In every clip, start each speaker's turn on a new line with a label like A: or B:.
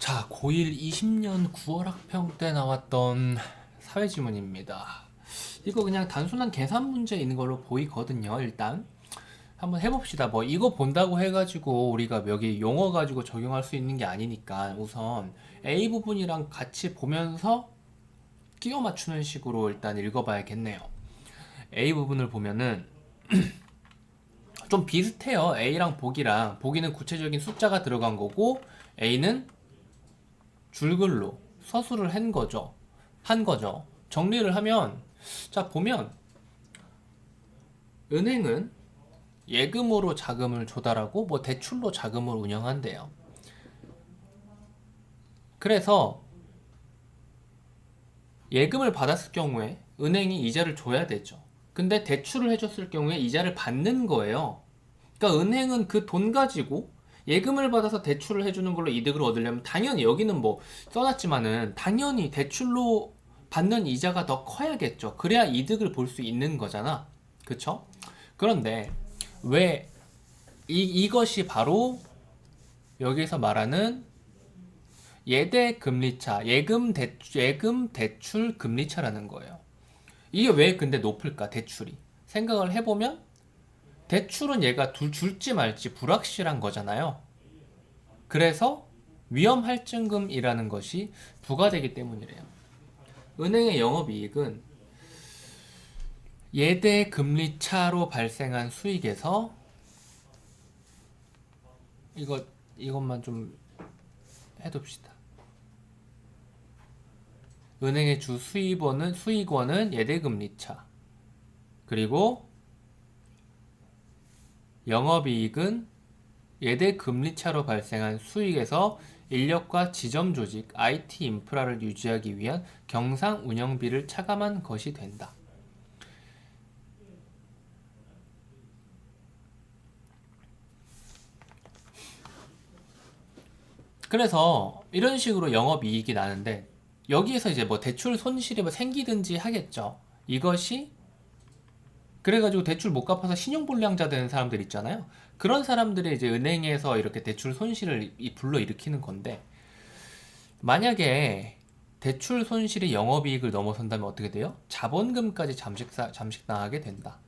A: 자, 고1 20년 9월 학평 때 나왔던 사회지문입니다. 이거 그냥 단순한 계산 문제인 걸로 보이거든요, 일단. 한번 해봅시다. 뭐, 이거 본다고 해가지고 우리가 여기 용어 가지고 적용할 수 있는 게 아니니까 우선 A 부분이랑 같이 보면서 끼워 맞추는 식으로 일단 읽어봐야겠네요. A 부분을 보면은 좀 비슷해요. A랑 보기랑. 보기는 구체적인 숫자가 들어간 거고, A는 줄글로 서술을 한 거죠. 정리를 하면, 자, 보면, 은행은 예금으로 자금을 조달하고, 뭐, 대출로 자금을 운영한대요. 그래서, 예금을 받았을 경우에 은행이 이자를 줘야 되죠. 근데 대출을 해줬을 경우에 이자를 받는 거예요. 그러니까 은행은 그 돈 가지고 예금을 받아서 대출을 해주는 걸로 이득을 얻으려면 당연히 여기는 뭐 써놨지만은 당연히 대출로 받는 이자가 더 커야겠죠. 그래야 이득을 볼 수 있는 거잖아. 그쵸? 그런데 왜 이것이 바로 여기서 말하는 예금 대출 금리차라는 거예요. 이게 왜 근데 높을까, 대출이? 생각을 해보면 대출은 얘가 줄지 말지 불확실한 거잖아요. 그래서 위험할증금이라는 것이 부과되기 때문이래요. 은행의 영업이익은 예대 금리차로 발생한 수익에서 이것만 좀 해둡시다. 은행의 주 수익원은 예대 금리차, 그리고 영업이익은 예대 금리차로 발생한 수익에서 인력과 지점 조직, IT 인프라를 유지하기 위한 경상 운영비를 차감한 것이 된다. 그래서 이런 식으로 영업이익이 나는데 여기에서 이제 뭐 대출 손실이 뭐 생기든지 하겠죠. 이것이 그래가지고 대출 못 갚아서 신용불량자 되는 사람들 있잖아요. 그런 사람들이 이제 은행에서 이렇게 대출 손실을 불러일으키는 건데, 만약에 대출 손실이 영업이익을 넘어선다면 어떻게 돼요? 자본금까지 잠식당하게 된다.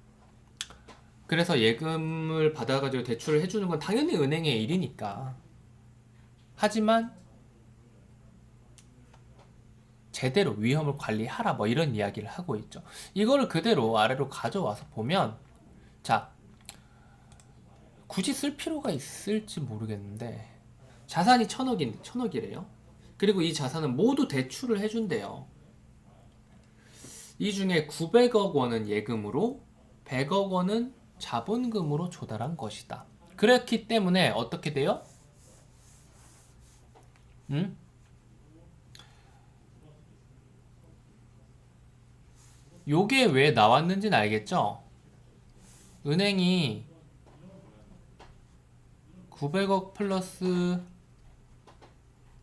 A: 그래서 예금을 받아가지고 대출을 해주는 건 당연히 은행의 일이니까. 하지만 제대로 위험을 관리하라, 뭐 이런 이야기를 하고 있죠. 이거를 그대로 아래로 가져와서 보면, 자, 굳이 쓸 필요가 있을지 모르겠는데, 자산이 천억이래요. 그리고 이 자산은 모두 대출을 해준대요. 이 중에 900억 원은 예금으로 100억 원은 자본금으로 조달한 것이다. 그렇기 때문에 어떻게 돼요? 음? 요게 왜 나왔는지는 알겠죠? 은행이 900억 플러스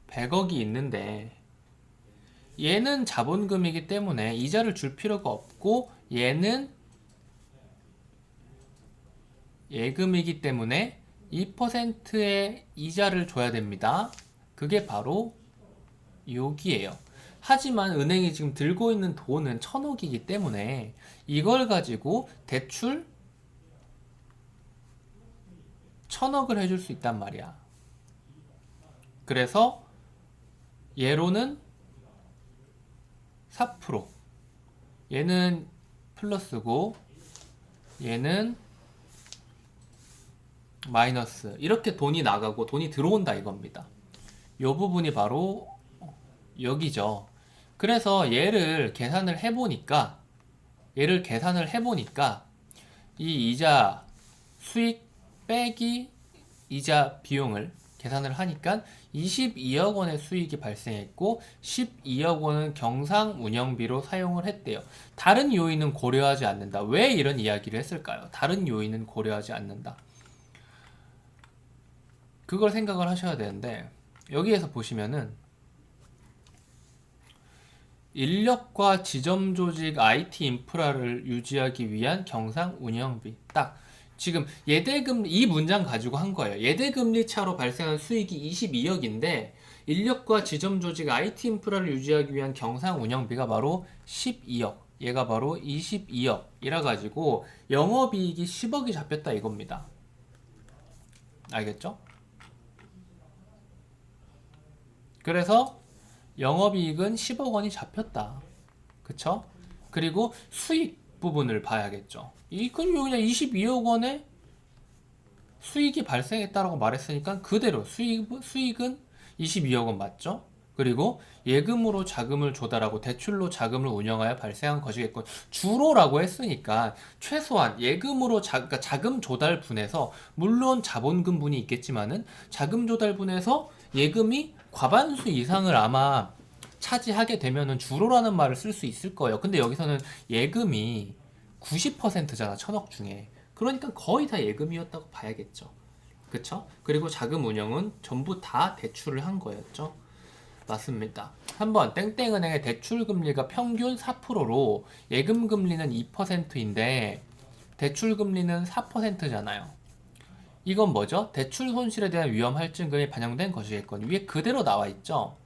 A: 100억이 있는데 얘는 자본금이기 때문에 이자를 줄 필요가 없고 얘는 예금이기 때문에 2%의 이자를 줘야 됩니다. 그게 바로 여기에요. 하지만 은행이 지금 들고 있는 돈은 1000억이기 때문에 이걸 가지고 대출 1000억을 해줄 수 있단 말이야. 그래서 예로는 4%, 얘는 플러스고 얘는 마이너스, 이렇게 돈이 나가고 돈이 들어온다 이겁니다. 요 부분이 바로 여기죠. 그래서 얘를 계산을 해보니까 이 이자 수익 빼기 이자 비용을 계산을 하니까 22억 원의 수익이 발생했고 12억 원은 경상 운영비로 사용을 했대요. 다른 요인은 고려하지 않는다. 왜 이런 이야기를 했을까요? 다른 요인은 고려하지 않는다. 그걸 생각을 하셔야 되는데, 여기에서 보시면은 인력과 지점 조직 IT 인프라를 유지하기 위한 경상 운영비. 딱 지금 이 문장 가지고 한 거예요. 예대금리 차로 발생한 수익이 22억인데 인력과 지점 조직 IT 인프라를 유지하기 위한 경상 운영비가 바로 12억. 얘가 바로 22억이라 가지고 영업이익이 10억이 잡혔다 이겁니다. 알겠죠? 그래서 영업이익은 10억 원이 잡혔다. 그쵸? 그리고 수익 부분을 봐야겠죠. 이건 그냥 22억 원의 수익이 발생했다라고 말했으니까 그대로 수익은 22억 원 맞죠? 그리고 예금으로 자금을 조달하고 대출로 자금을 운영하여 발생한 것이겠고 주로라고 했으니까 최소한 예금으로 그러니까 자금 조달분에서 물론 자본금분이 있겠지만은 자금 조달분에서 예금이 과반수 이상을 아마 차지하게 되면은 주로라는 말을 쓸 수 있을 거예요. 근데 여기서는 예금이 90%잖아, 천억 중에. 그러니까 거의 다 예금이었다고 봐야겠죠. 그쵸? 그리고 자금 운영은 전부 다 대출을 한 거였죠. 맞습니다. 한번 땡땡은행의 대출 금리가 평균 4%로 예금 금리는 2%인데 대출 금리는 4%잖아요. 이건 뭐죠? 대출 손실에 대한 위험 할증금이 반영된 것이겠거니 위에 그대로 나와 있죠.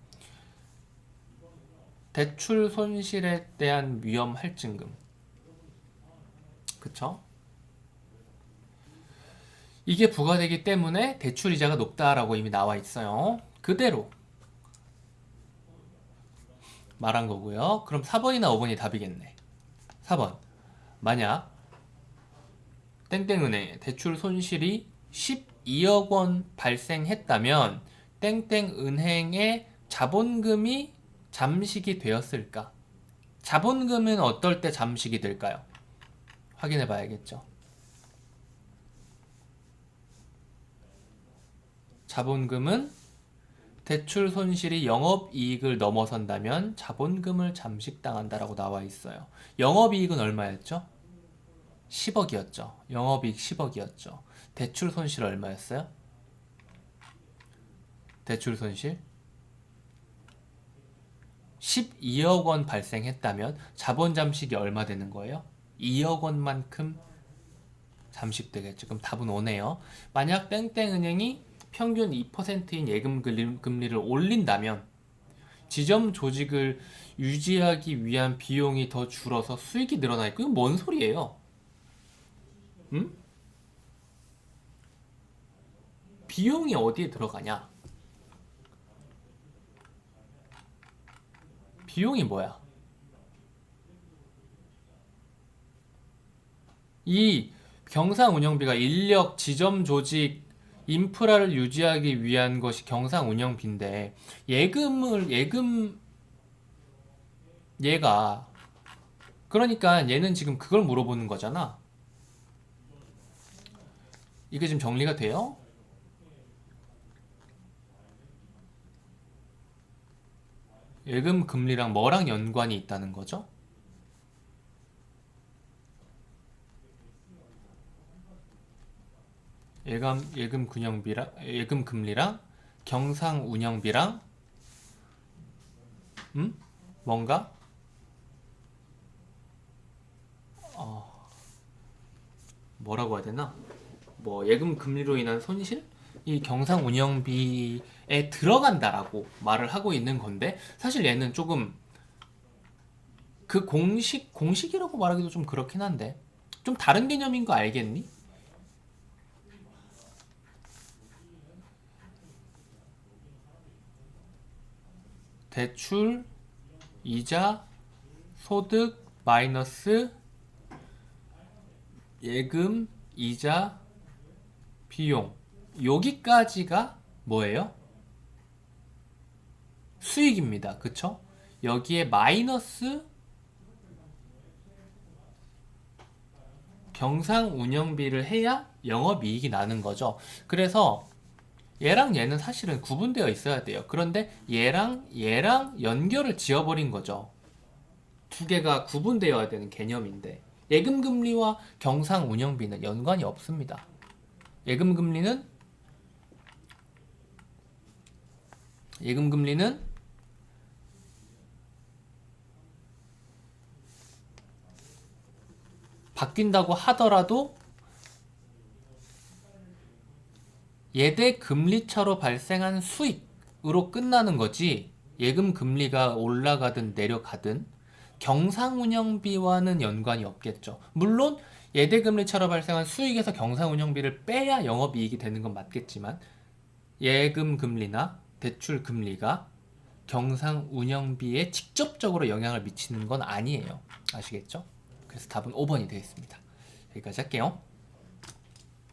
A: 대출 손실에 대한 위험 할증금. 그쵸? 이게 부과되기 때문에 대출 이자가 높다라고 이미 나와 있어요. 그대로 말한 거고요. 그럼 4번이나 5번이 답이겠네. 4번. 만약 땡땡은행에 대출 손실이 12억 원 발생했다면 땡땡은행의 자본금이 잠식이 되었을까? 자본금은 어떨 때 잠식이 될까요? 확인해 봐야겠죠. 자본금은 대출 손실이 영업이익을 넘어선다면 자본금을 잠식당한다라고 나와 있어요. 영업이익은 얼마였죠? 10억이었죠. 영업이익 10억이었죠. 대출 손실 얼마였어요? 대출 손실 12억 원 발생했다면 자본 잠식이 얼마 되는 거예요? 2억 원만큼 잠식되겠죠. 그럼 답은 오네요. 만약 땡땡은행이 평균 2%인 예금 금리를 올린다면 지점 조직을 유지하기 위한 비용이 더 줄어서 수익이 늘어나 있고 이건 뭔 소리예요? 응? 비용이 어디에 들어가냐? 비용이 뭐야? 이 경상 운영비가 인력, 지점 조직, 인프라를 유지하기 위한 것이 경상 운영비인데 얘가 그러니까 얘는 지금 그걸 물어보는 거잖아. 이게 지금 정리가 돼요? 예금 금리랑 뭐랑 연관이 있다는 거죠? 예금 금리랑 경상 운영비랑 뭔가 뭐라고 해야 되나? 뭐 예금 금리로 인한 손실? 이 경상 운영비에 들어간다라고 말을 하고 있는 건데 사실 얘는 조금 그 공식이라고 말하기도 좀 그렇긴 한데 좀 다른 개념인 거 알겠니? 대출, 이자, 소득, 마이너스 예금, 이자, 비용 여기까지가 뭐예요? 수익입니다. 그쵸? 여기에 마이너스 경상 운영비를 해야 영업이익이 나는 거죠. 그래서 얘랑 얘는 사실은 구분되어 있어야 돼요. 그런데 얘랑 연결을 지어버린 거죠. 두 개가 구분되어야 되는 개념인데 예금금리와 경상운영비는 연관이 없습니다. 예금금리는 바뀐다고 하더라도 예대 금리차로 발생한 수익 으로 끝나는 거지 예금 금리가 올라가든 내려가든 경상운영비와는 연관이 없겠죠. 물론 예대금리처럼 발생한 수익에서 경상운영비를 빼야 영업이익이 되는 건 맞겠지만 예금 금리나 대출 금리가 경상운영비에 직접적으로 영향을 미치는 건 아니에요. 아시겠죠? 그래서 답은 5번이 되겠습니다. 여기까지 할게요.